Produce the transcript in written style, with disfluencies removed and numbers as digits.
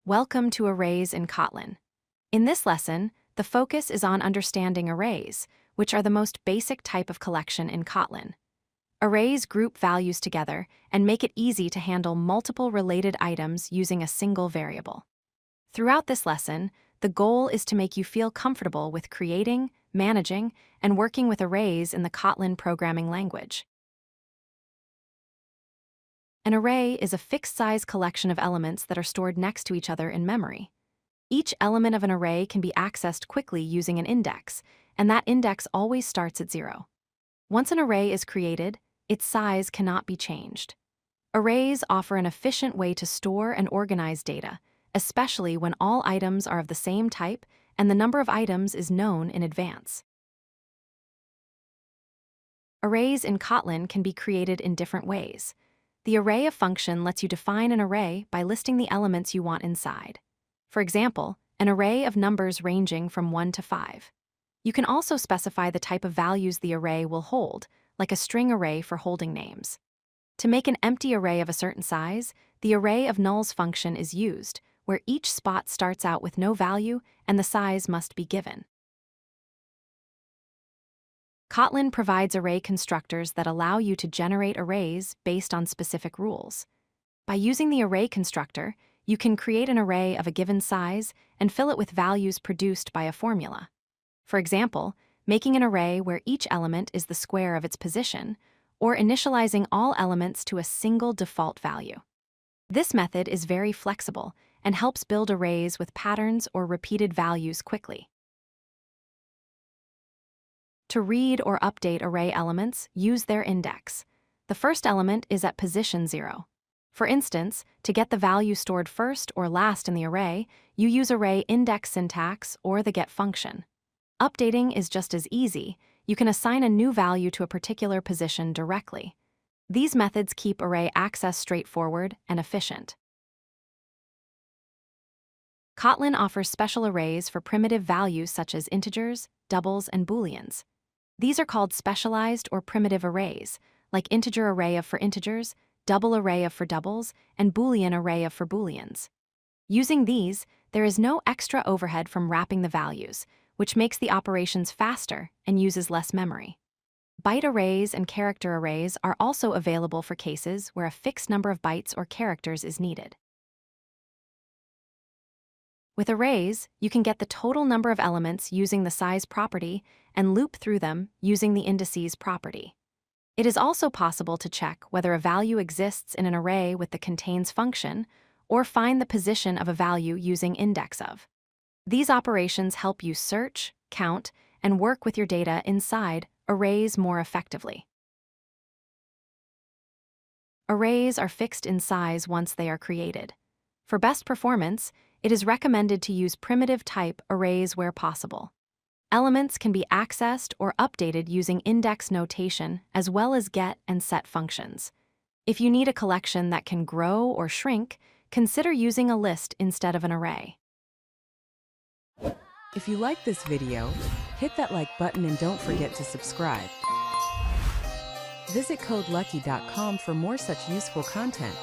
Welcome to Arrays in Kotlin. In this lesson, the focus is on understanding arrays, which are the most basic type of collection in Kotlin. Arrays group values together and make it easy to handle multiple related items using a single variable. Throughout this lesson, the goal is to make you feel comfortable with creating, managing, and working with arrays in the Kotlin programming language. An array is a fixed-size collection of elements that are stored next to each other in memory. Each element of an array can be accessed quickly using an index, and that index always starts at 0. Once an array is created, its size cannot be changed. Arrays offer an efficient way to store and organize data, especially when all items are of the same type and the number of items is known in advance. Arrays in Kotlin can be created in different ways. The arrayOf function lets you define an array by listing the elements you want inside. For example, an array of numbers ranging from 1 to 5. You can also specify the type of values the array will hold, like a string array for holding names. To make an empty array of a certain size, the arrayOf function is used, where each spot starts out with no value and the size must be given. Kotlin provides array constructors that allow you to generate arrays based on specific rules. By using the array constructor, you can create an array of a given size and fill it with values produced by a formula. For example, making an array where each element is the square of its position, or initializing all elements to a single default value. This method is very flexible and helps build arrays with patterns or repeated values quickly. To read or update array elements, use their index. The first element is at position 0. For instance, to get the value stored first or last in the array, you use array index syntax or the get function. Updating is just as easy. You can assign a new value to a particular position directly. These methods keep array access straightforward and efficient. Kotlin offers special arrays for primitive values such as integers, doubles, and booleans. These are called specialized or primitive arrays, like integer arrayOf for integers, double arrayOf for doubles, and boolean arrayOf for booleans. Using these, there is no extra overhead from wrapping the values, which makes the operations faster and uses less memory. Byte arrays and character arrays are also available for cases where a fixed number of bytes or characters is needed. With arrays, you can get the total number of elements using the size property and loop through them using the indices property. It is also possible to check whether a value exists in an array with the contains function or find the position of a value using indexOf. These operations help you search, count, and work with your data inside arrays more effectively. Arrays are fixed in size once they are created. For best performance, it is recommended to use primitive type arrays where possible. Elements can be accessed or updated using index notation as well as get and set functions. If you need a collection that can grow or shrink, consider using a list instead of an array. If you like this video, hit that like button and don't forget to subscribe. Visit codelucky.com for more such useful content.